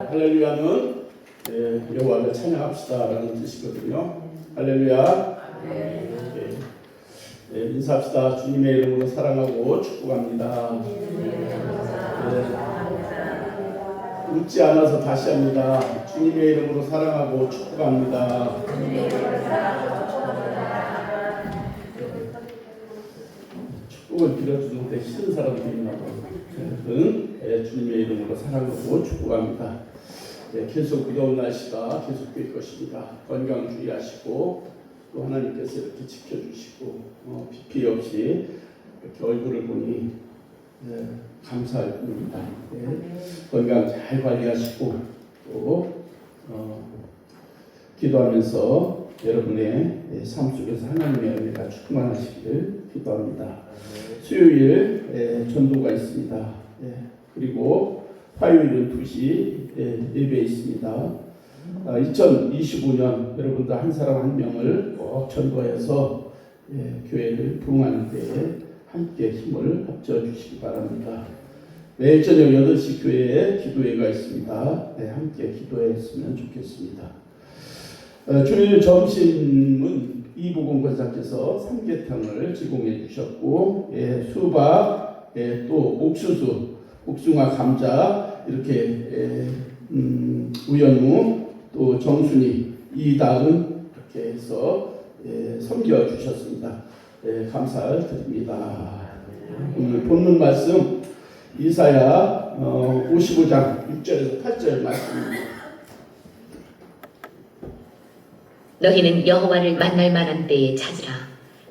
할렐루야는 여호와를 찬양합시다라는 뜻이거든요. 할렐루야. 인사합시다. 주님의 이름으로 사랑하고 축복합니다. 웃지 않아서 다시 합니다. 주님의 이름으로 사랑하고 축복합니다. 축복을 빌어주는데 싫은 사람들이 있나 봐요. 주님의 이름으로 사랑하고 축복합니다. 계속 무더운 날씨가 계속될 것입니다. 건강 주의하시고 또 하나님께서 이렇게 지켜주시고 비 피해 없이 이렇게 얼굴을 보니 감사할 뿐입니다. 건강 잘 관리하시고 또 기도하면서 여러분의 삶 속에서 하나님의 은혜가 충만하시기를 기도합니다. 수요일 전도가 있습니다. 그리고 화요일은 2시 예배 있습니다. 2025년 여러분들 한 사람 한 명을 꼭 전도해서 교회를 부흥하는 데에 함께 힘을 합쳐 주시기 바랍니다. 매일 저녁 8시 교회에 기도회가 있습니다. 함께 기도했으면 좋겠습니다. 주일 점심은 이보건 권사께서 삼계탕을 제공해 주셨고 수박, 또 옥수수, 복숭아, 감자 이렇게 우연무 또 정순이 이다은 이렇게 해서 섬겨 주셨습니다. 감사를 드립니다. 오늘 본문 말씀 이사야 55장 6절에서 8절 말씀입니다. 너희는 여호와를 만날 만한 때에 찾으라.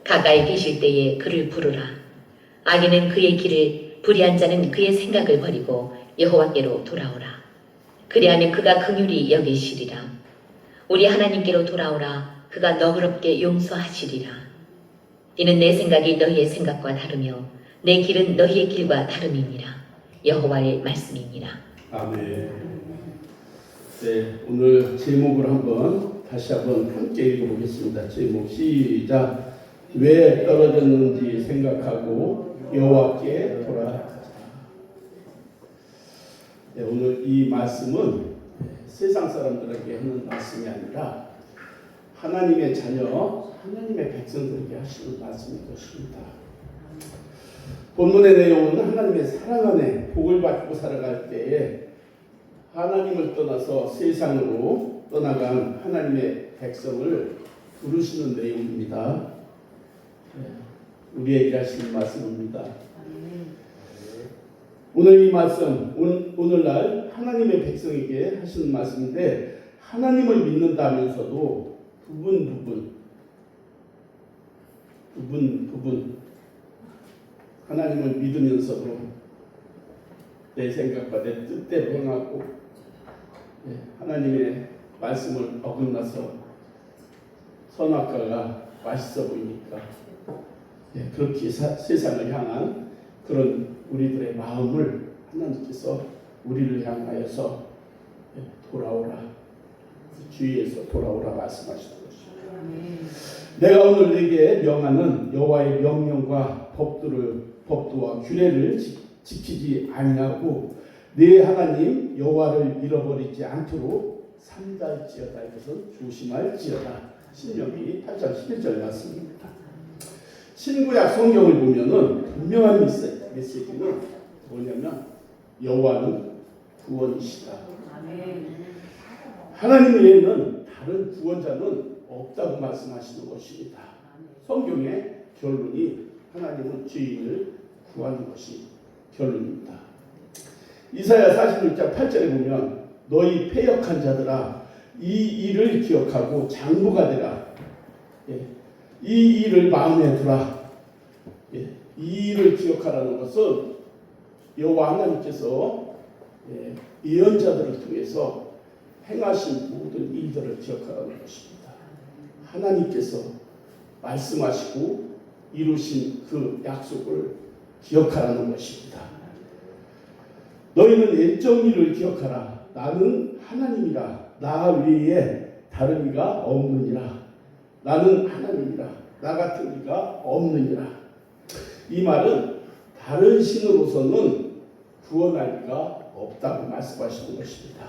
가까이 계실 때에 그를 부르라. 악인은 그의 길을, 불의한 자는 그의 생각을 버리고 여호와께로 돌아오라. 그리하면 그가 긍휼히 여기시리라. 우리 하나님께로 돌아오라. 그가 너그럽게 용서하시리라. 이는 내 생각이 너희의 생각과 다르며 내 길은 너희의 길과 다름이니라. 여호와의 말씀이니라. 아멘. 오늘 제목을 다시 한번 함께 읽어보겠습니다. 제목 시작. 왜 떨어졌는지 생각하고 여호와께 돌아가자. 오늘 이 말씀은 세상 사람들에게 하는 말씀이 아니라 하나님의 자녀, 하나님의 백성들에게 하시는 말씀일 것입니다. 본문의 내용은 하나님의 사랑 안에 복을 받고 살아갈 때에 하나님을 떠나서 세상으로 떠나간 하나님의 백성을 부르시는 내용입니다. 우리에게 하시는 말씀입니다. 오늘 이 말씀, 오늘날 하나님의 백성에게 하시는 말씀인데 하나님을 믿는다면서도 부분 하나님을 믿으면서도 내 생각과 내 뜻대로 행하고 하나님의 말씀을 어긋나서 선악과가 맛있어 보이니까 그렇게 세상을 향한 그런 우리들의 마음을 하나님께서 우리를 향하여서 돌아오라, 주위에서 돌아오라 말씀하시는 것입니다. 내가 오늘 네게 명하는 여호와의 명령과 법도와 규례를 지키지 아니하고 네 하나님 여호와를 잃어버리지 않도록 삼갈지어다. 이것은 조심할지어다. 신명기 8장 11절 말씀입니다. 신구약 성경을 보면은 분명한 메시지는 뭐냐면 여호와는 구원이시다. 하나님 외에는 다른 구원자는 없다고 말씀하시는 것입니다. 성경의 결론이 하나님은 죄인을 구하는 것이 결론입니다. 이사야 46장 8절에 보면 너희 패역한 자들아 이 일을 기억하고 장부가 되라. 이 일을 마음에 두라. 이 일을 기억하라는 것은 여호와 하나님께서 예언자들을 통해서 행하신 모든 일들을 기억하라는 것입니다. 하나님께서 말씀하시고 이루신 그 약속을 기억하라는 것입니다. 너희는 옛적 일을 기억하라. 나는 하나님이라. 나 외에 다른 이가 없느니라. 나는 하나님이라. 나 같은 이가 없느니라. 이 말은 다른 신으로서는 구원할 이가 없다고 말씀하시는 것입니다.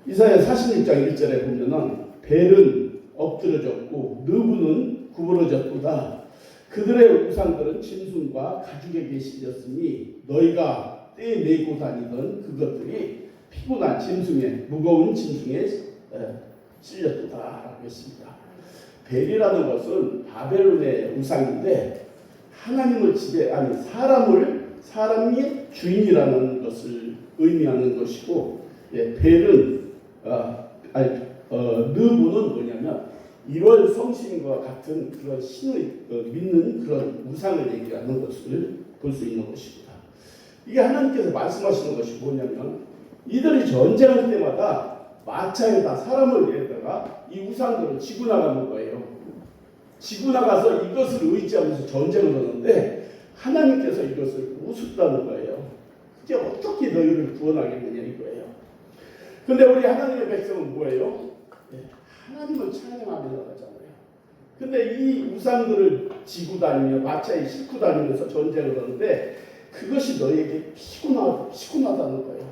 이사야 46장 1절에 보면은 벨은 엎드러졌고 느부는 구부러졌도다. 그들의 우상들은 짐승과 가죽에게 실렸으니 너희가 떼내고 다니던 그것들이 피곤한 짐승의 무거운 짐승에 실렸도다라고 했습니다. 벨이라는 것은 바벨론의 우상인데 하나님을 사람이 주인이라는 것을 의미하는 것이고, 벨은 느부는 뭐냐면 1월 성신과 같은 그런 신을 믿는 그런 우상을 얘기하는 것을 볼 수 있는 것입니다. 이게 하나님께서 말씀하시는 것이 뭐냐면 이들이 전쟁할 때마다 마차에다 사람을 내다가 이 우상들을 지고 나가는 거예요. 지고 나가서 이것을 의지하면서 전쟁을 하는데 하나님께서 이것을 우습다는 거예요. 이제 어떻게 너희를 구원하겠느냐 이거예요. 근데 우리 하나님의 백성은 뭐예요? 하나님을 찬양하며 나가잖아요. 근데 이 우상들을 지고 다니며 마차에 싣고 다니면서 전쟁을 하는데 그것이 너희에게 피곤하다는 거예요.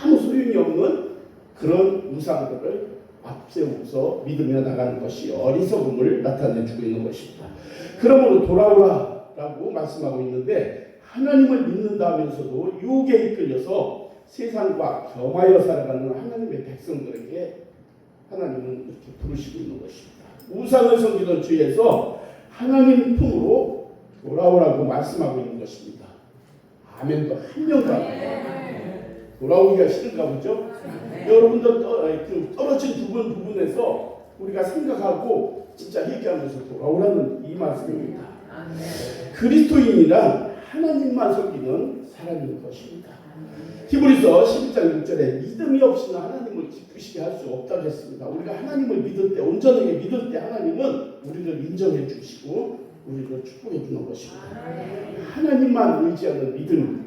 아무 소용이 없는 그런 우상들을 앞세우고서 믿으며 나가는 것이 어리석음을 나타내주고 있는 것입니다. 그러므로 돌아오라라고 말씀하고 있는데 하나님을 믿는다면서도 유혹에 이끌려서 세상과 겸하여 살아가는 하나님의 백성들에게 하나님은 이렇게 부르시고 있는 것입니다. 우상을 섬기던 주에서 하나님 품으로 돌아오라고 말씀하고 있는 것입니다. 아멘도 한 명도 안 돼요. 돌아오기가 싫은가 보죠? 여러분들 떨어진 부분에서 우리가 생각하고 진짜 얘기하면서 돌아오라는 이 말씀입니다. 그리스도인이란 하나님만 섬기는 사람인 것입니다. 히브리서 11장 6절에 믿음이 없이는 하나님을 기쁘시게 할 수 없다고 했습니다. 우리가 하나님을 믿을 때, 온전하게 믿을 때 하나님은 우리를 인정해 주시고 우리를 축복해 주는 것입니다. 하나님만 의지하는 믿음,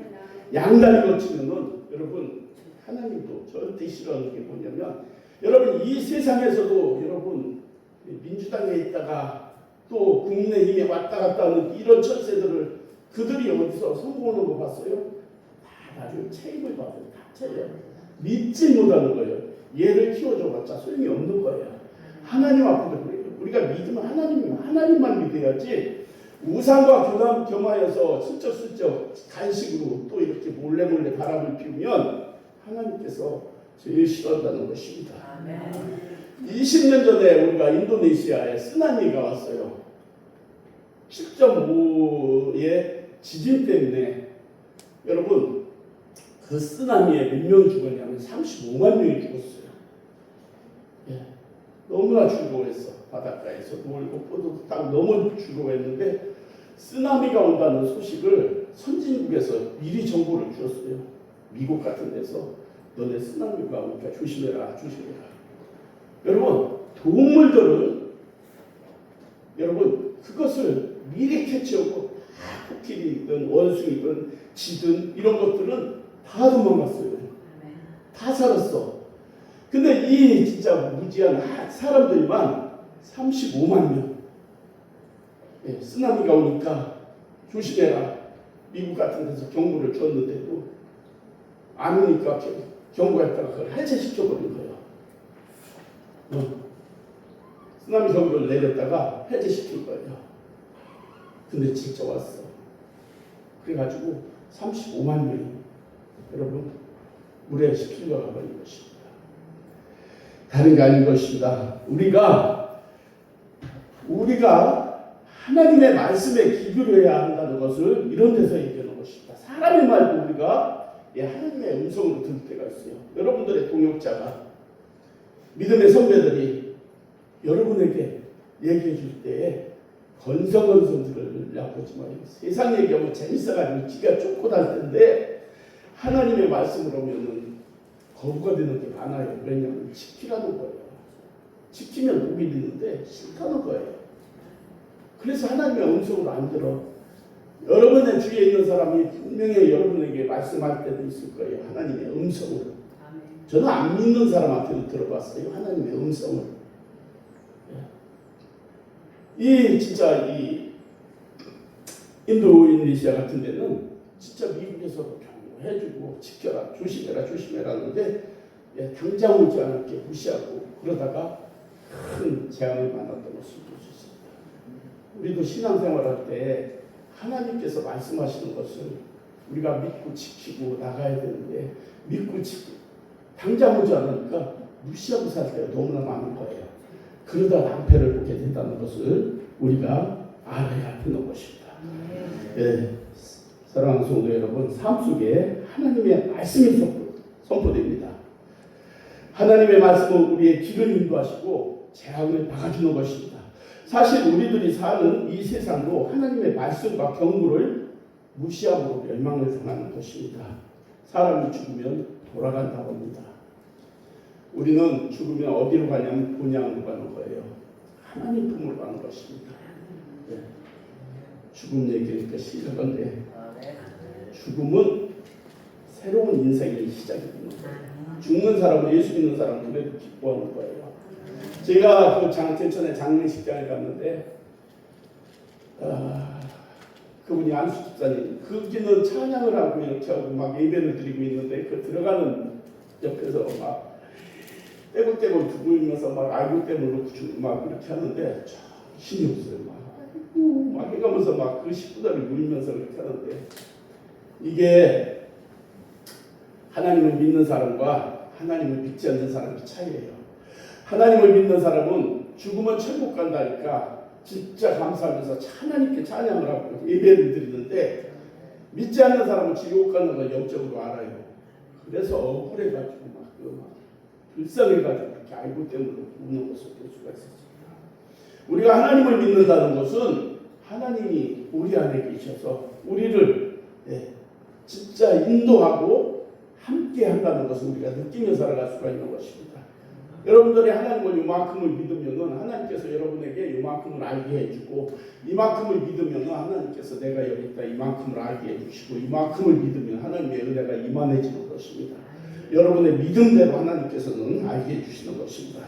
양다리 걸치면은 여러분 하나님도 절대 싫어하는 게 뭐냐면 여러분 이 세상에서도 여러분 민주당에 있다가 또 국민의힘에 왔다 갔다 하는 이런 천세들을 그들이 어디서 성공하는 거 봤어요? 다 나중에 책임을 받아요. 다 차려요. 믿지 못하는 거예요. 얘를 키워줘봤자 소용이 없는 거예요. 하나님 앞에도 그래요. 우리가 믿으면 하나님만 믿어야지 우상과 겸하여서 슬쩍슬쩍 간식으로 또 이렇게 몰래 바람을 피우면 하나님께서 제일 싫어한다는 것입니다. 20년 전에 우리가 인도네시아에 쓰나미가 왔어요. 7.5의 지진 때문에 여러분 그 쓰나미에 몇 명이 죽었냐면 35만 명이 죽었어요. 너무나 즐거워했어. 바닷가에서 놀고 포도도 타고 너무 즐거워했는데 쓰나미가 온다는 소식을 선진국에서 미리 정보를 주었어요. 미국 같은 데서 너네 쓰나미가 오니까 조심해라. 여러분 동물들은 여러분 그것을 미리 캐치하고 코끼리든 원숭이든 쥐든 이런 것들은 다 도망갔어요. 다 살았어. 근데 이 진짜 무지한 사람들만 35만 명. 쓰나미가 오니까 조심해라. 미국 같은 데서 경고를 줬는데도 안 오니까 경고했다가 그걸 해제시켜버린 거예요. 쓰나미 경보를 내렸다가 해제시킨 거예요. 근데 진짜 왔어. 그래가지고 35만 명이 여러분 물에 휩쓸려 가버린 것입니다. 다른 게 아닌 것입니다. 우리가 하나님의 말씀에 기울여야 한다는 것을 이런 데서 얘기하는 것입니다. 사람의 말도 우리가 하나님의 음성으로 들을 때가 있어요. 여러분들의 동역자가 믿음의 선배들이 여러분에게 얘기해 줄 때에 건성건성 들으려고 하지 마요. 세상 얘기하면 재밌어가지고 기가 쫓고날 텐데 하나님의 말씀을 하면은 거부가 되는 게 많아요. 왜냐하면 지키라는 거예요. 지키면 복이 있는데 싫다는 거예요. 그래서 하나님의 음성으로 안 들어. 여러분의 주위에 있는 사람이 분명히 여러분에게 말씀할 때도 있을 거예요. 하나님의 음성으로. 저는 안 믿는 사람한테도 들어봤어요. 하나님의 음성을. 진짜 인도네시아 같은 데는 진짜 미국에서도 해주고 지켜라 조심해라 하는데 당장 오지 않을게 무시하고 그러다가 큰 재앙을 만났던 것을 볼 수 있습니다. 우리도 신앙생활할 때 하나님께서 말씀하시는 것을 우리가 믿고 지키고 나가야 되는데 믿고 지키고 당장 오지 않으니까 무시하고 살 때가 너무나 많은 거예요. 그러다 낭패를 보게 된다는 것을 우리가 알아야 되는 것입니다. 사랑하는 성도 여러분, 삶 속에 하나님의 말씀이 선포됩니다. 하나님의 말씀은 우리의 길을 인도하시고 재앙을 막아주는 것입니다. 사실 우리들이 사는 이 세상도 하나님의 말씀과 경고를 무시함으로 멸망을 당하는 것입니다. 사람이 죽으면 돌아간다고 합니다. 우리는 죽으면 어디로 가냐면 본향으로 가는 거예요. 하나님 품으로 가는 것입니다. 죽음 얘기니까 시작한데 죽음은 새로운 인생의 시작입니다. 죽는 사람은 예수 믿는 사람은 그래도 기뻐하는 거예요. 제가 그 대천의 장례식장에 갔는데 그분이 안수 집사님, 거기는 찬양을 하고 이렇게 하고 막 예배를 드리고 있는데 그 들어가는 옆에서 막 떼굴떼굴 두들면서 막 아이고 떼물로 막 이렇게 하는데 힘이 없어요. 막 해가면서 막 그 식구들을 누리면서 그렇게 하는데 이게 하나님을 믿는 사람과 하나님을 믿지 않는 사람의 차이예요. 하나님을 믿는 사람은 죽으면 천국 간다니까 진짜 감사하면서 하나님께 찬양을 하고 예배를 드리는데 믿지 않는 사람은 지옥 가는 걸 영적으로 알아요. 그래서 억울해가지고 막 불쌍해가지고 이렇게 아이고 때문에 우는 것을 볼 수가 있었습니다. 우리가 하나님을 믿는다는 것은 하나님이 우리 안에 계셔서 우리를 진짜 인도하고 함께 한다는 것을 우리가 느끼며 살아갈 수가 있는 것입니다. 여러분들이 하나님을 이만큼을 믿으면 하나님께서 여러분에게 이만큼을 알게 해주고 이만큼을 믿으면 하나님께서 내가 여기 있다 이만큼을 알게 해주시고 이만큼을 믿으면 하나님의 은혜가 이만해지는 것입니다. 여러분의 믿음대로 하나님께서는 알게 해주시는 것입니다.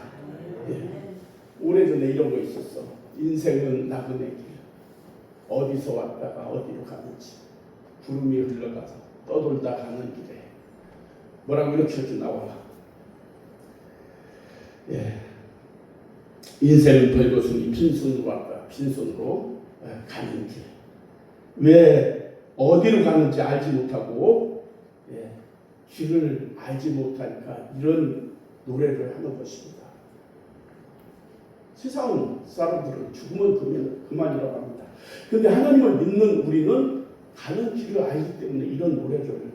오래전에 이런 거 있었어. 인생은 나그네 길. 어디서 왔다가 어디로 가는지 구름이 흘러가서 떠돌다 가는 길에 뭐라고 이렇게 나와. 인생은 벌거숭이 빈손으로 왔다 빈손으로 가는 길. 왜 어디로 가는지 알지 못하고 길을 알지 못하니까 이런 노래를 하는 것입니다. 세상 사람들은 죽으면 그만이라고 합니다. 그런데 하나님을 믿는 우리는 가는 길을 알기 때문에 이런 노래를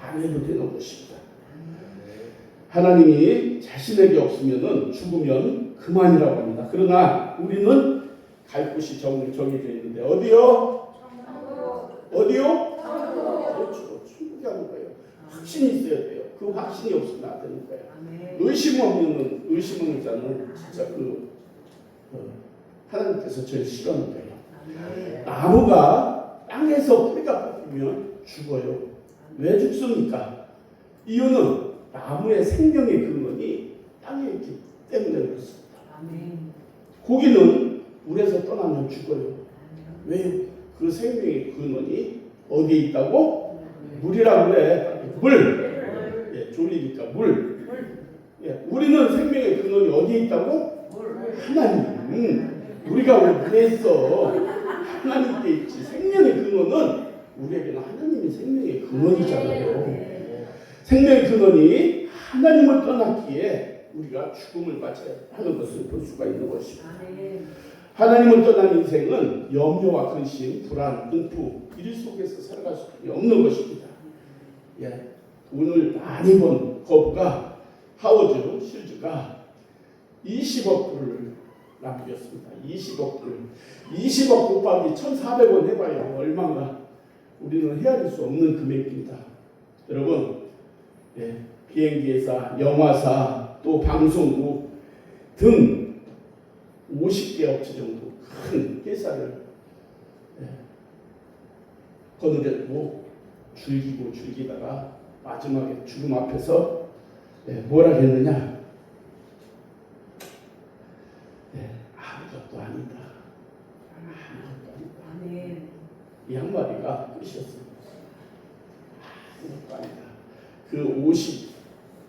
안 해도 되는 것입니다. 하나님이 자신에게 없으면 죽으면 그만이라고 합니다. 그러나 우리는 갈 곳이 정해져 있는데 어디요? 어디요? 그렇죠. 천국에 하는 거예요. 확신이 있어야 돼요. 그 확신이 없으면 안 되는 거예요. 의심은 자는 진짜 하나님께서 제일 싫어하는 거예요. 나무가 땅에서 뿌리가 뽑히면 죽어요. 왜 죽습니까? 이유는 나무의 생명의 근원이 땅에 있기 때문에 그렇습니다. 고기는 물에서 떠나면 죽어요. 왜요? 그 생명의 근원이 어디에 있다고? 물이라고 그래. 물. 졸리니까 물. 우리는 생명의 근원이 어디에 있다고? 하나님. 우리가 왜 물에 있어? 하나님께 있지. 생명의 근원은 우리에게는 하나님이 생명의 근원이잖아요. 생명의 근원이 하나님을 떠났기에 우리가 죽음을 맞아야 하는 것을 볼 수가 있는 것입니다. 하나님을 떠난 인생은 염려와 근심, 불안, 공포 일 속에서 살아갈 수밖에 없는 것입니다. 돈을 많이 번 거부가 하워드 실즈가 20억 불을 남겼습니다. 20억 불. 20억 곱하기 1,400원 해봐요. 얼마나 우리는 헤아릴 수 없는 금액입니다. 여러분, 비행기회사, 영화사, 또 방송국 등 50개 업체 정도 큰 회사를 거느렸고 즐기다가 마지막에 죽음 앞에서 뭐라 했느냐? 아무것도 아니다. 아무것도 아니다. 이 한마디가 끝이었습니다. 아무것도 아니다. 그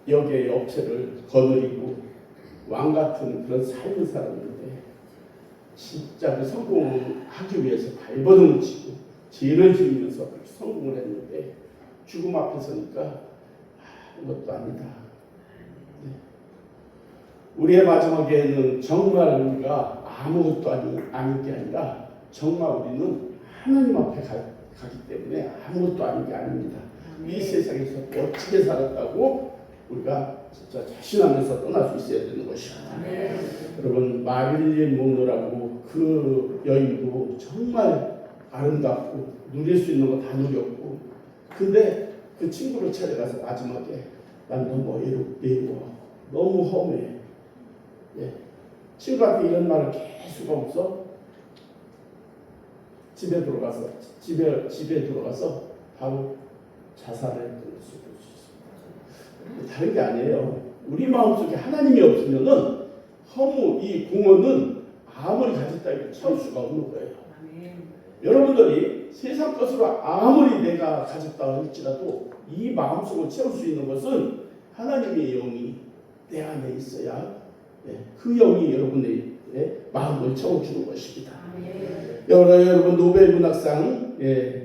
여기에 업체를 거느리고 왕 같은 그런 삶을 살았는데 진짜 그 성공하기 위해서 발버둥을 치고 죄를 지으면서 그렇게 성공을 했는데 죽음 앞에 서니까 이것도 아니다. 네. 우리의 마지막에는 정말 우리가 아무것도 아닌 게 아니라 정말 우리는 하나님 앞에 가기 때문에 아무것도 아닌 게 아닙니다. 이 세상에서 멋지게 살았다고 우리가 진짜 자신하면서 떠날 수 있어야 되는 것입니다. 여러분 마릴린 monroe라고 그 여인도 정말 아름답고 누릴 수 있는 거 다 누렸고 근데 그 친구를 찾아가서 마지막에 난 너무 외로워 너무 험해 예. 친구한테 이런 말을 계속 하면서 집에 들어가서 바로 자살을 했던 것을 볼 수 있습니다. 다른 게 아니에요. 우리 마음속에 하나님이 없으면은 허무 이 공허는 아무리 가졌다 해도 채울 수가 없는 거예요. 여러분들이 세상 것으로 아무리 내가 가졌다 할지라도 이 마음속을 채울 수 있는 것은 하나님의 영이 내 안에 있어야 그 영이 여러분의 마음을 채워주는 것입니다. 여러분 노벨 문학상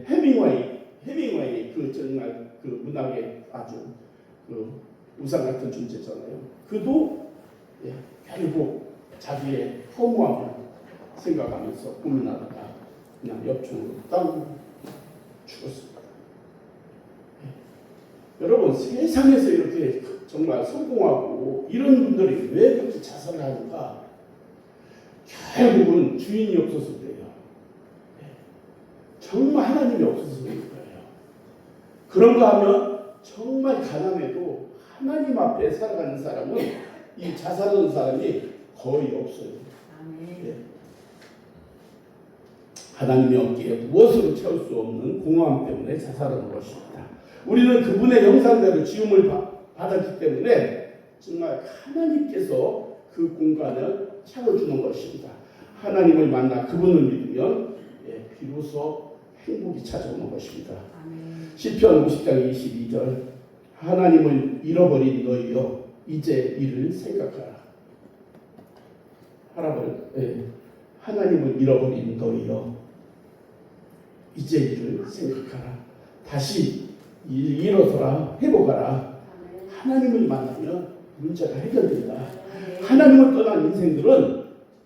해밍웨이 그 정말 그 문학의 아주 그 우상 같은 존재잖아요. 그도 결국 자기의 허무함을 생각하면서 고민하다가 그냥 엽총으로 땅 죽었습니다. 여러분 세상에서 이렇게 정말 성공하고 이런 분들이 왜 그렇게 자살을 하는가? 결국은 주인이 없어서 그래요. 정말 하나님이 없어서 그런 거예요. 그런가 하면 정말 가난해도 하나님 앞에 살아가는 사람은 이 자살하는 사람이 거의 없어요. 하나님이 없기에 무엇으로 채울 수 없는 공허함 때문에 자살하는 것입니다. 우리는 그분의 형상대로 지음을 받았기 때문에 정말 하나님께서 그 공간을 채워주는 것입니다. 하나님을 만나 그분을 믿으면 비로소 행복이 찾아오는 것입니다. 시편 50장 22절 하나님을 잃어버린 너희여 이제 이를 생각하라. 하나님을 잃어버린 너희여 이제 이를 생각하라. 다시 일어서라 회복하라. 하나님을 만나면 문제가 해결된다. 하나님을 떠난 인생들은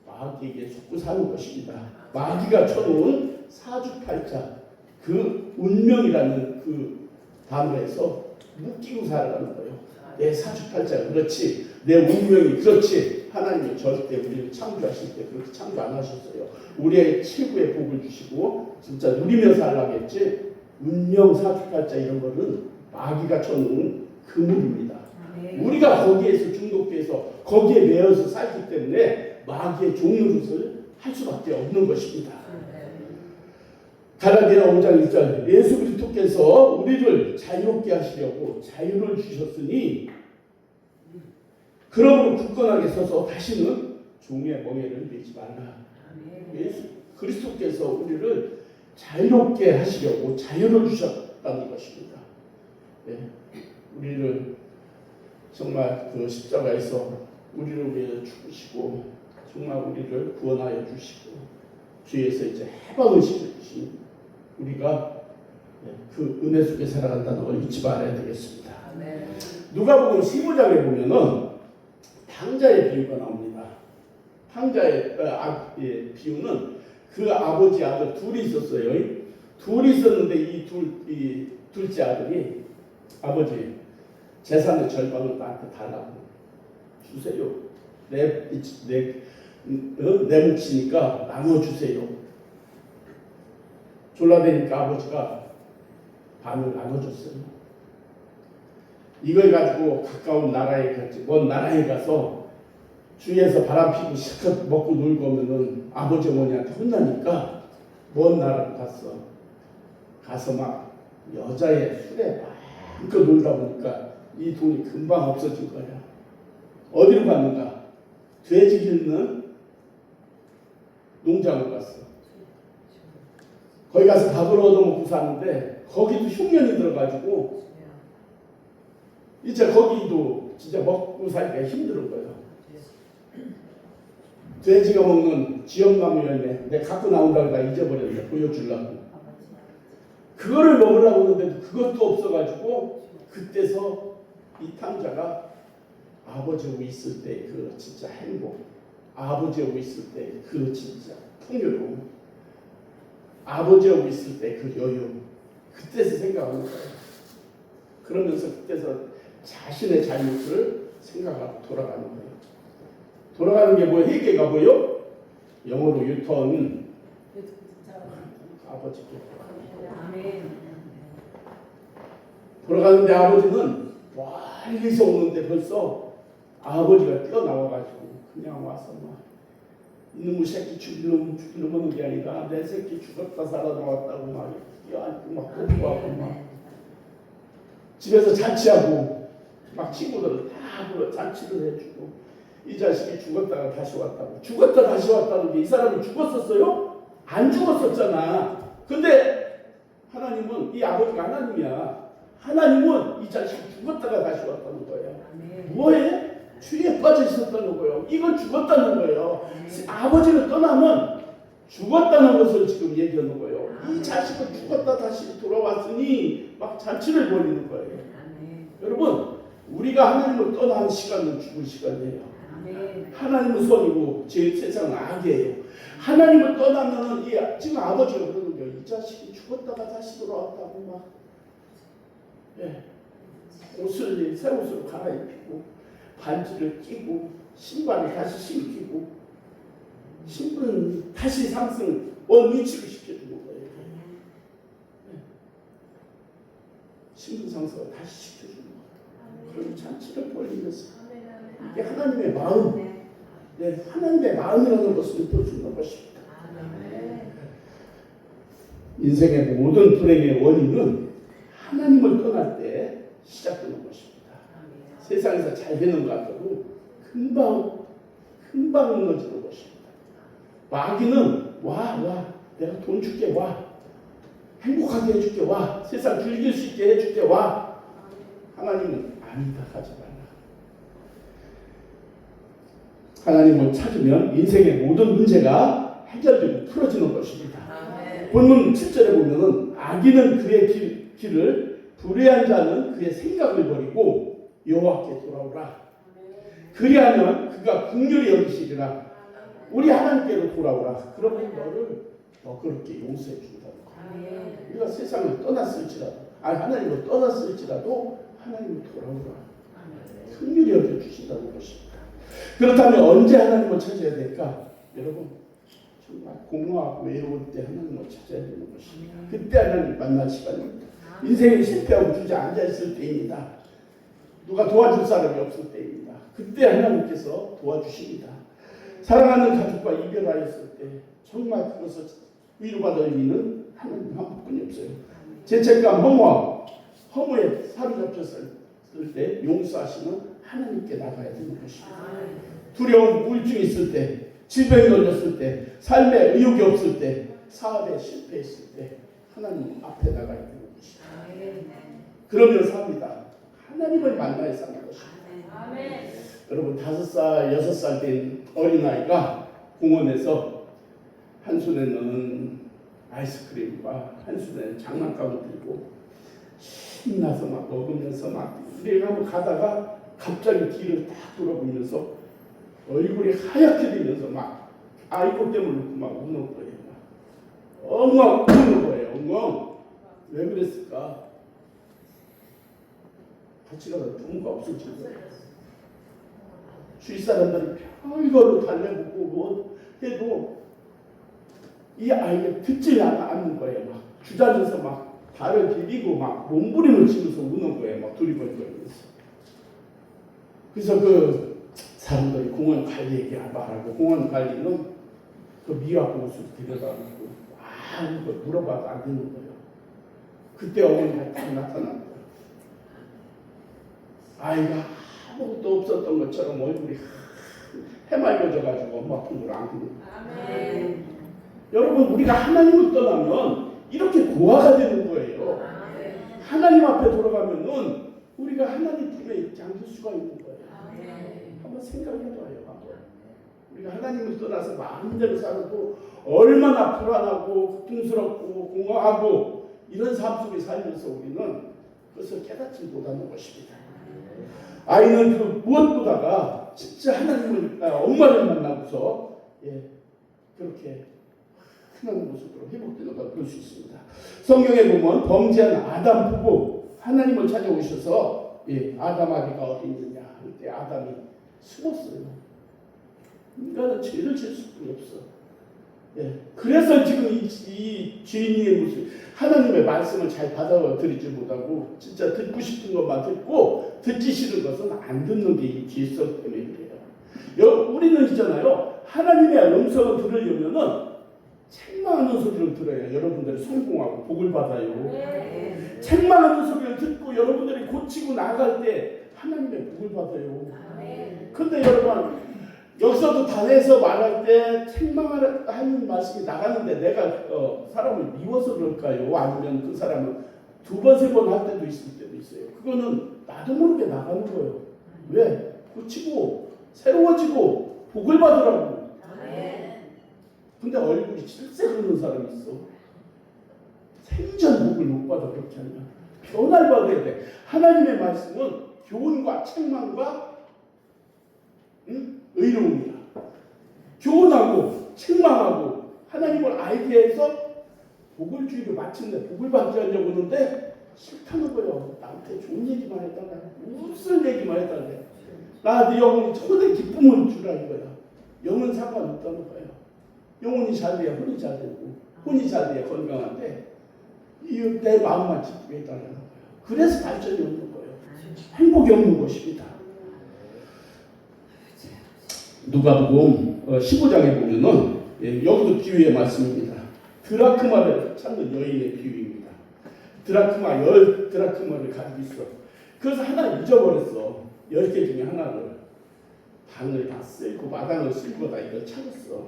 마귀에게 속고 사는 것입니다. 마귀가 쳐놓은 사주팔자 그 운명이라는 그 단어에서 묶이고 살아가는 거예요. 내 사주팔자가 그렇지 내 운명이 그렇지 하나님이 절대 우리를 창조하실 때 그렇게 창조 안 하셨어요. 우리의 최고의 복을 주시고 진짜 누리며 살라겠지 운명 사주팔자 이런 거는 마귀가 쳐놓은 그물입니다. 우리가 거기에서 중독돼서 거기에 매여서 살기 때문에 마귀의 종노릇을 할 수밖에 없는 것입니다. 갈라디아 5장 1절 예수 그리스도께서 우리를 자유롭게 하시려고 자유를 주셨으니 그러므로 굳건하게 서서 다시는 종의 멍에를 매지 말라. 예수 그리스도께서 우리를 자유롭게 하시려고 자유를 주셨다는 것입니다. 우리를 정말 그 십자가에서 우리를 위해 죽으시고 정말 우리를 구원하여 주시고 주에서 이제 해방을 시켜주신 우리가 그 은혜 속에 살아간다는 걸 잊지 말아야 되겠습니다. 누가복음 15장에 보면은 탕자의 비유가 나옵니다. 탕자의 비유는 그 아버지 아들 둘이 있었어요. 둘이 있었는데 이 둘째 아들이 아버지 재산의 절반을 나한테 달라고 주세요. 내 몫이니까 나눠주세요. 졸라대니까 아버지가 반을 나눠줬어요. 이걸 가지고 가까운 나라에 갔지, 먼 나라에 가서 주위에서 바람 피고 실컷 먹고 놀고 오면은 아버지 어머니한테 혼나니까 먼 나라로 갔어. 가서 막 여자의 술에 마음껏 놀다 보니까 이 돈이 금방 없어진 거야. 어디로 갔는가? 돼지 기르는 농장으로 갔어. 거기 가서 밥을 얻어먹고 사는데 거기도 흉년이 들어가지고 이제 거기도 진짜 먹고 살기가 힘든 거예요. 돼지가 먹는 지엄나무 열매 내가 갖고 나온다고 나 잊어버렸는데 보여주려고 그거를 먹으려고 하는데도 그것도 없어가지고 그때서 이 탕자가 아버지하고 있을 때 그 진짜 행복, 아버지하고 있을 때 그 진짜 풍요로움, 아버지하고 있을 때 그 여유, 그때서 생각하는 거예요. 그러면서 그때서 자신의 잘못을 생각하고 돌아가는 거예요. 돌아가는 게 뭐예요? 회개가 뭐예요? 영어로 유턴. 아버지께 돌아가는데 아버지는 멀리서 오는데 벌써 아버지가 뛰어나와가지고 그냥 와서 막 이놈의 새끼 죽이려면 오는 게 아니라 내 새끼 죽었다 살아나왔다고 막 뛰어앉고 막 뽀뽀하고 막 집에서 잔치하고 막 친구들을 다 불러 잔치를 해주고 이 자식이 죽었다가 다시 왔다고. 죽었다 다시 왔다는 게 이 사람이 죽었었어요? 안 죽었었잖아. 근데 하나님은 이 아버지가 하나님이야. 하나님은 이 자식이 죽었다가 다시 왔다는 거예요. 뭐에? 죄에 빠져 있었다는 거예요. 이건 죽었다는 거예요. 아버지를 떠나면 죽었다는 것을 지금 얘기하는 거예요. 이 자식은 죽었다 다시 돌아왔으니 막 잔치를 벌이는 거예요. 여러분, 우리가 하나님을 떠나는 시간은 죽을 시간이에요. 하나님은 선이고 제 세상은 악이에요. 하나님을 떠나면은 지금 아버지가 그러는 거예요. 이 자식이 죽었다가 다시 돌아왔다고 막 옷을 새 옷으로 갈아입히고 반지를 끼고 신발을 다시 신기고 신분은 다시 상승 원위치를 시켜주는 거예요. 신분 상승을 다시 시켜주는 거예요. 그런 잔치를 벌리면서 이게 하나님의 마음, 하나님의 마음이라는 것을 보여주는 것입니다. 인생의 모든 불행의 원인은 하나님을 떠날 때 시작되는 것입니다. 세상에서 잘 되는 것 같아도 금방 무너지는 것입니다. 마귀는 와 내가 돈 줄게 와 행복하게 해줄게 와 세상 즐길 수 있게 해줄게 와. 하나님은 아니다 하지 말라. 하나님을 찾으면 인생의 모든 문제가 해결되고 풀어지는 것입니다. 본문 7절에 보면은 악인은 그의 길을 불의한 자는 그의 생각을 버리고 여호와께 돌아오라. 그리하면 그가 긍휼히 여기시리라. 우리 하나님께로 돌아오라. 그러면 너를 너그럽게 용서해 준다는 거예요. 우리가 세상을 떠났을지라도 하나님을 떠났을지라도 하나님을 돌아오라. 긍휼히 여겨주신다는 것입니다. 그렇다면 언제 하나님을 찾아야 될까? 여러분 정말 공허하고 외로울 때 하나님을 찾아야 되는 것입니다. 그때 하나님 만날 시간입니다. 인생이 실패하고 주저앉아 있을 때입니다. 누가 도와줄 사람이 없을 때입니다. 그때 하나님께서 도와주십니다. 사랑하는 가족과 이별하였을 때 정말 그것을 위로받을 의미는 하나님 한 분뿐이 없어요. 죄책감, 허무에 사로잡혔을 때 용서하시는 하나님께 나가야 되는 것입니다. 두려움, 우울증이 있을 때, 질병이 걸렸을 때, 삶에 의욕이 없을 때, 사업에 실패했을 때 하나님 앞에 나가야 되는 것입니다. 그러면 삽니다. 하나님을 만나야 사는 것입니다. 여러분 5살, 6살 된 어린아이가 공원에서 한 손에는 아이스크림과 한 손에는 장난감을 들고 신나서 막 먹으면서 막 이렇게 하고 가다가 갑자기 뒤를 딱 돌아보면서 얼굴이 하얗게 되면서 막 아이고 때문에 막 우는 거예요. 엉엉 우는 거예요. 엉엉. 왜 그랬을까? 같이 가서 부모가 없어진 거예요. 주위 사람들이 별걸로 달래보고 뭐 해도 이 아이가 듣지 않는 거예요. 막 주저앉아서 막 발을 디디고 막 몸부림을 치면서 우는 거예요. 막 두리번거리면서. 그래서 그 사람들이 공원 관리에게 말하고 공원 관리는 그 미화보호소로 데려다놓고 아무것도 물어봐도 안 되는 거예요. 그때 어머니가 딱 나타난 거예요. 아이가 아무것도 없었던 것처럼 얼굴이 해맑아져가지고 엄마 품으로 안기는 거예요. 여러분 우리가 하나님을 떠나면 이렇게 고아가 되는 거예요. 하나님 앞에 돌아가면은 우리가 하나님 품에 이렇게 안길 수가 있는 거예요. 한번 생각해봐요. 우리가 하나님을 떠나서 마음대로 살아도 얼마나 불안하고 고통스럽고 공허하고 이런 삶 속에 살면서 우리는 그것을 깨닫지 못하는 것입니다. 아이는 그 무엇보다가 진짜 하나님을 엄마를 만나고서 그렇게 흔한 모습으로 회복되는 걸 볼 수 있습니다. 성경에 보면 범죄한 아담 부부 하나님을 찾아오셔서 아담 아기가 어디 있느냐 할 때 아담이 숨었어요. 인간은 죄를 지을 수밖에 없어. 그래서 지금 이 죄인의 모습, 하나님의 말씀을 잘 받아들이지 못하고 진짜 듣고 싶은 것만 듣고 듣기 싫은 것은 안 듣는 게 이 죄성 때문에 그래요. 우리는 있잖아요. 하나님의 음성을 들으려면은 책망하는 소리를 들어야 여러분들이 성공하고 복을 받아요. 책망하는 소리를 듣고 여러분들이 고치고 나갈 때 하나님의 복을 받아요. 근데 여러분 여기서도 단에서 말할 때 책망하는 말씀이 나가는데 내가 사람을 미워서 그럴까요? 아니면 그 사람은 두 번, 세 번 할 때도 있을 때도 있어요. 그거는 나도 모르게 나가는 거예요. 왜? 고치고 새로워지고 복을 받으라고. 근데 얼굴이 질색 흐르는 사람이 있어. 생전 복을 못 받아. 그렇게 하면 변화를 받아야 돼. 하나님의 말씀은 교훈과 책망과 의로움이다. 교훈하고 책망하고 하나님을 알게 해서 복을 주기로 마침내 복을 받게 하려고 하는데 싫다는 거예요. 나한테 좋은 얘기만 했다가 무슨 얘기만 했다가 나한테 영혼이 초대 기쁨을 주라 이거야. 영은 상관없다는 거예요. 영혼이 잘 돼야 혼이 잘 되고 혼이 잘 돼야 건강한데 내 마음만 기쁘게 해달라는 거예요. 그래서 발전이 없는 거예요. 행복이 없는 것입니다. 누가복음 15장에 보면은 여기도 비유의 말씀입니다. 드라크마를 찾는 여인의 비유입니다. 드라크마 10드라크마를 가지고 있어. 그래서 하나 잊어버렸어. 10개 중에 하나를 방을 다 쓸고 마당을 쓸고 다 이걸 찾았어.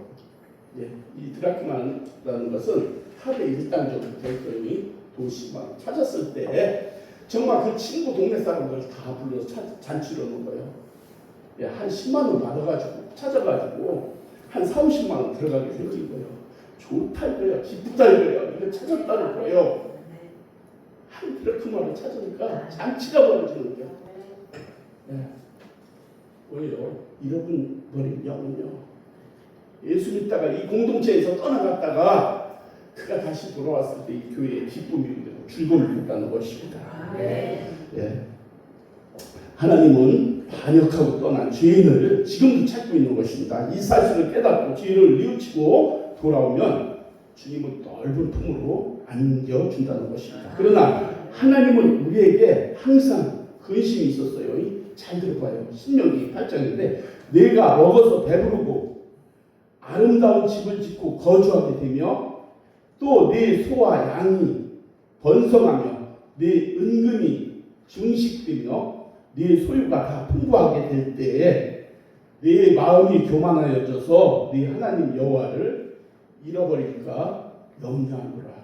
이 드라크마라는 것은 하루에 1당 정도 될 거니 도시만 찾았을 때 정말 그 친구 동네 사람들 다 불러서 잔치를 놓은 거예요. 한 10만 원 받아가지고 찾아가지고 한 4, 50만 원 들어가게 생긴 거예요. 좋다 이거야. 기쁘다 이거야. 이거 찾았다는 거예요. 한 드라크마를 찾으니까 잔치가 벌어지는 거예요. 왜요? 잃어버린 영은요. 예수 믿다가 이 공동체에서 떠나갔다가 그가 다시 돌아왔을 때 이 교회의 기쁨이 되고 즐거움이 된다는 것입니다. 하나님은 반역하고 떠난 죄인을 지금도 찾고 있는 것입니다. 이 사실을 깨닫고 죄를 뉘우치고 돌아오면 주님은 넓은 품으로 안겨준다는 것입니다. 그러나 하나님은 우리에게 항상 근심이 있었어요. 잘 들어봐요. 신명기 8장인데 내가 먹어서 배부르고 아름다운 집을 짓고 거주하게 되며 또 내 소와 양이 번성하며 내 은금이 증식되며 네 소유가 다 풍부하게 될 때에 네 마음이 교만하여져서 네 하나님 여호와를 잃어버릴까 염려하노라.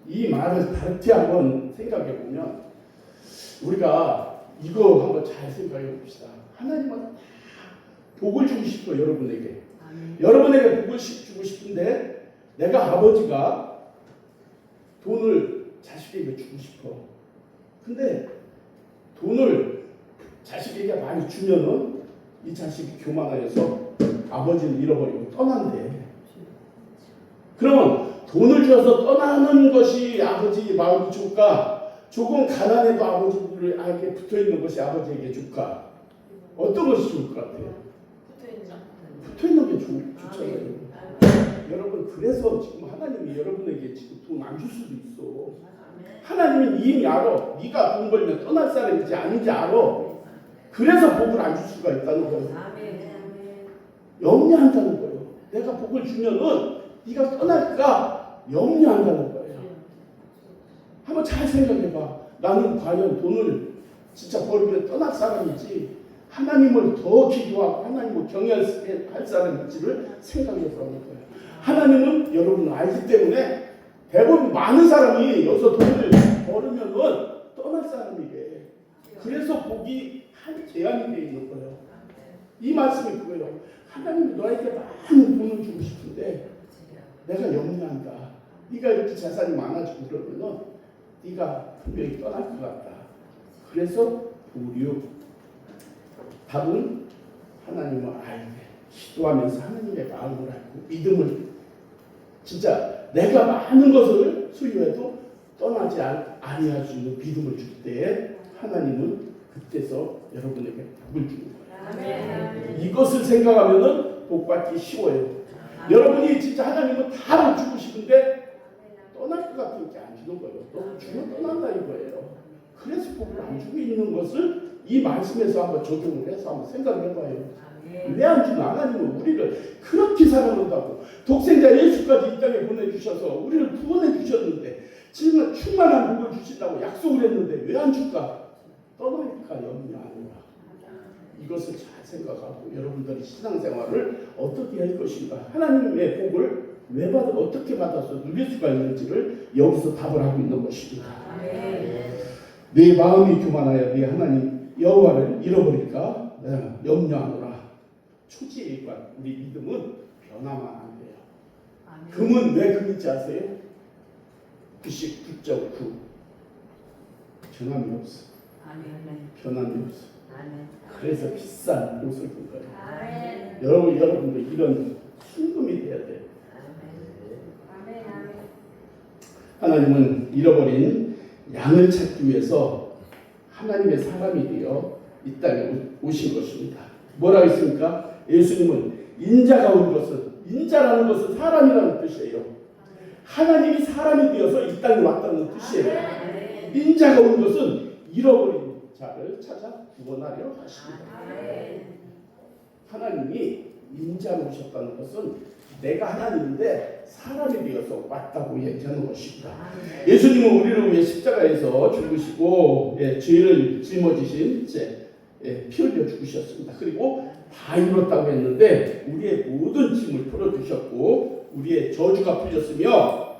이 말을 다르게 한번 생각해 보면 우리가 이거 한번 잘 생각해 봅시다. 하나님은 복을 주고 싶어 여러분에게. 여러분에게 복을 주고 싶은데 내가 아버지가 돈을 자식에게 주고 싶어. 근데 돈을 자식에게 많이 주면은 이 자식이 교만하여서 아버지를 잃어버리고 떠난대. 그러면 돈을 줘서 떠나는 것이 아버지 마음이 좋을까? 조금 가난해도 아버지에게 붙어있는 것이 아버지에게 좋을까? 어떤 것이 좋을 것 같아요? 붙어있는 게 좋잖아요. 여러분 그래서 지금 하나님이 여러분에게 지금 돈 안 줄 수도 있어. 하나님은 이미 알아. 네가 돈 벌면 떠날 사람인지 아닌지 알아. 그래서 복을 안 줄 수가 있다는 거예요. 염려한다는 거예요. 내가 복을 주면은 네가 떠날까 염려한다는 거예요. 한번 잘 생각해봐. 나는 과연 돈을 진짜 벌면 떠날 사람이지 하나님을 더 기도하고 하나님을 경외할 사람인지를 생각해서 하는 거예요. 하나님은 여러분 알기 때문에 대부분 많은 사람이 여기서 돈을 벌으면은 떠날 사람이래. 그래서 복이 한 제한이 되어 있는 거예요. 이 말씀이 그거예요. 하나님이 너에게 많은 돈을 주고 싶은데 내가 염려한다. 네가 이렇게 재산이 많아지고 그러면은 네가 분명히 떠날 것 같다. 그래서 보류. 답은 하나님을 알게, 기도하면서 하나님의 마음을 알고 믿음을, 진짜 내가 많은 것을 소유해도 떠나지 아니할 수 있는 믿음을 줄 때에 하나님은 그때서 여러분에게 복을 주는 거예요. 이것을 생각하면은 복 받기 쉬워요. 여러분이 진짜 하나님은 다 주고 싶은데 떠날 것 같은 게 안 주는 거예요. 또 주면 떠난다 이거예요. 그래서 복을 안 주고 있는 것을 이 말씀에서 한번 적용을 해서 한번 생각을 해봐요. 왜 안 주나? 하나님은 우리를 그렇게 사랑한다고 독생자 예수까지 이 땅에 보내주셔서 우리를 구원해 주셨는데 지금 충만한 복을 주신다고 약속을 했는데 왜 안 줄까? 떠날까 염려 아니라. 이것을 잘 생각하고 여러분들이 신앙생활을 어떻게 할 것인가, 하나님의 복을 왜 받아, 어떻게 받아서 누릴 수가 있는지를 여기서 답을 하고 있는 것입니다. 내 마음이 교만하여 내 하나님 여호와를 잃어버릴까 염려하노라. 초지에 있건 우리 믿음은 변화만 안 돼요. 금은 왜 금인지 아세요? 99.9 변함이 없어. 변함이 없어. 그래서 비싼 옷을 본 거예요. 여러분도 이런 순금이 돼야 돼요. 하나님은 잃어버린 양을 찾기 위해서 하나님의 사람이 되어 이 땅에 오신 것입니다. 뭐라고 했습니까? 예수님은 인자가 온 것은, 인자라는 것은 사람이라는 뜻이에요. 하나님이 사람이 되어서 이 땅에 왔다는 뜻이에요. 인자가 온 것은 잃어버린 자를 찾아 구원하려 하십니다. 하나님이 인자로 오셨다는 것은 내가 하나님인데 사람이 되어서 왔다고 얘기하는 것입니다. 예수님은 우리를 위해 십자가에서 죽으시고 죄를 짊어지신 피 흘려 죽으셨습니다. 그리고 다 이뤘다고 했는데 우리의 모든 짐을 풀어주셨고 우리의 저주가 풀렸으며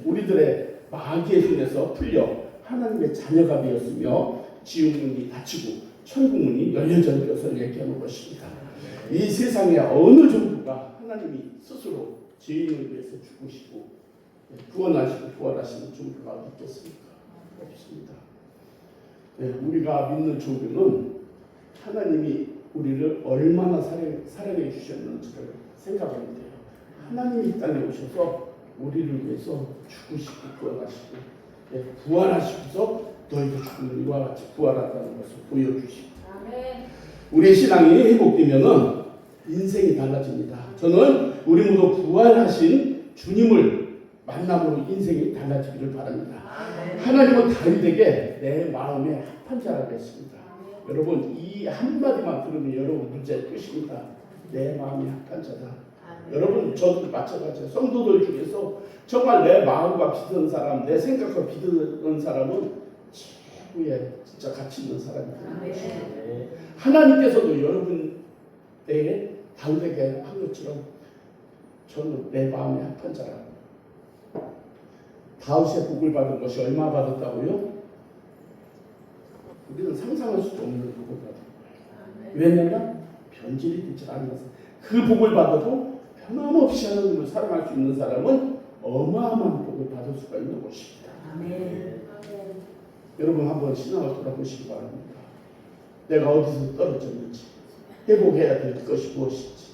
우리들의 마귀의 손에서 풀려 하나님의 자녀가 되었으며 지옥문이 닫히고 천국문이 열려진 것을 얘기하는 것입니다. 이 세상의 어느 정부가 하나님이 스스로 죄인을 위해서 죽으시고 구원하시고 부활하시는 종교가 어디 있겠습니까? 없습니다. 우리가 믿는 종교는 하나님이 우리를 얼마나 사랑해 주셨는지를 생각하면 돼요. 하나님이 이 땅에 오셔서 우리를 위해서 죽으시고 구원하시고 부활하시고서 너희도 죽은 이와 같이 부활한다는 것을 보여주시고 우리의 신앙이 회복되면은 인생이 달라집니다. 저는 우리 모두 부활하신 주님을 만남으로 인생이 달라지기를 바랍니다. 하나님은 다윗에게 내 마음에 합한 자라고 했습니다. 여러분 이 한마디만 들으면 여러분 문제의 끝입니다. 내 마음이 합한 자다. 여러분 저도 마찬가지예요. 성도들 중에서 정말 내 마음과 비슷한 사람, 내 생각과 비슷한 사람은 최고의 진짜 가치 있는 사람입니다. 하나님께서도 여러분에게 다윗에게 한 것처럼 저는 내 마음에 합한 자라고. 다윗의 복을 받은 것이 얼마 받았다고요? 우리는 상상할 수도 없는 복을 받은 거예요. 왜냐하면 변질이 되지 않아서. 그 복을 받아도 변함없이 하나님을 사랑할 수 있는 사람은 어마어마한 복을 받을 수가 있는 것입니다. 여러분 한번 신앙을 돌아보시기 바랍니다. 내가 어디서 떨어졌는지, 회복해야 될 것이 무엇인지,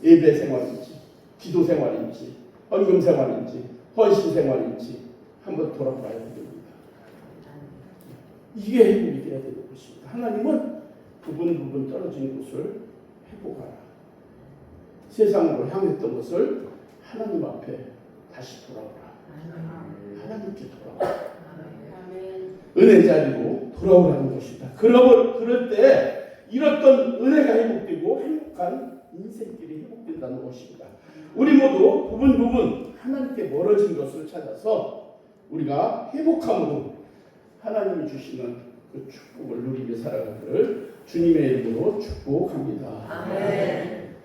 예배 생활인지, 기도 생활인지, 헌금 생활인지, 헌신 생활인지 한번 돌아봐야 됩니다. 이게 회복이 되어야 되는 것입니다. 하나님은 부분 떨어진 것을 회복하라. 세상으로 향했던 것을 하나님 앞에 다시 돌아오라. 하나님께 돌아오라. 은혜 자리로 돌아오라는 것입니다. 그럴 때 잃었던 은혜가 회복되고 행복한 인생길이 회복된다는 것입니다. 우리 모두 부분 하나님께 멀어진 것을 찾아서 우리가 회복함으로 하나님이 주시는 그 축복을 누리며 살아가기를 주님의 이름으로 축복합니다. 아멘.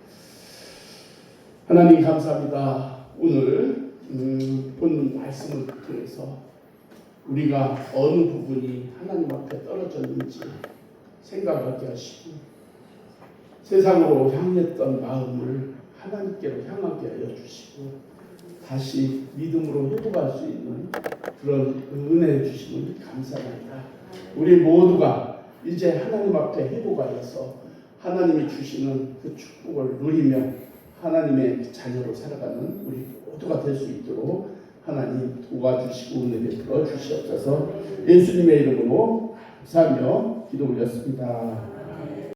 하나님 감사합니다. 오늘 본문 말씀을 통해서 우리가 어느 부분이 하나님 앞에 떨어졌는지 생각하게 하시고 세상으로 향했던 마음을 하나님께로 향하게 하여 주시고 다시 믿음으로 회복할 수 있는 그런 은혜 주심을 감사합니다. 우리 모두가 이제 하나님 앞에 회복하여서 하나님이 주시는 그 축복을 누리며 하나님의 자녀로 살아가는 우리 모두가 될 수 있도록 하나님 도와주시고 은혜 베풀어 주시옵소서. 예수님의 이름으로 감사하며 기도 올렸습니다.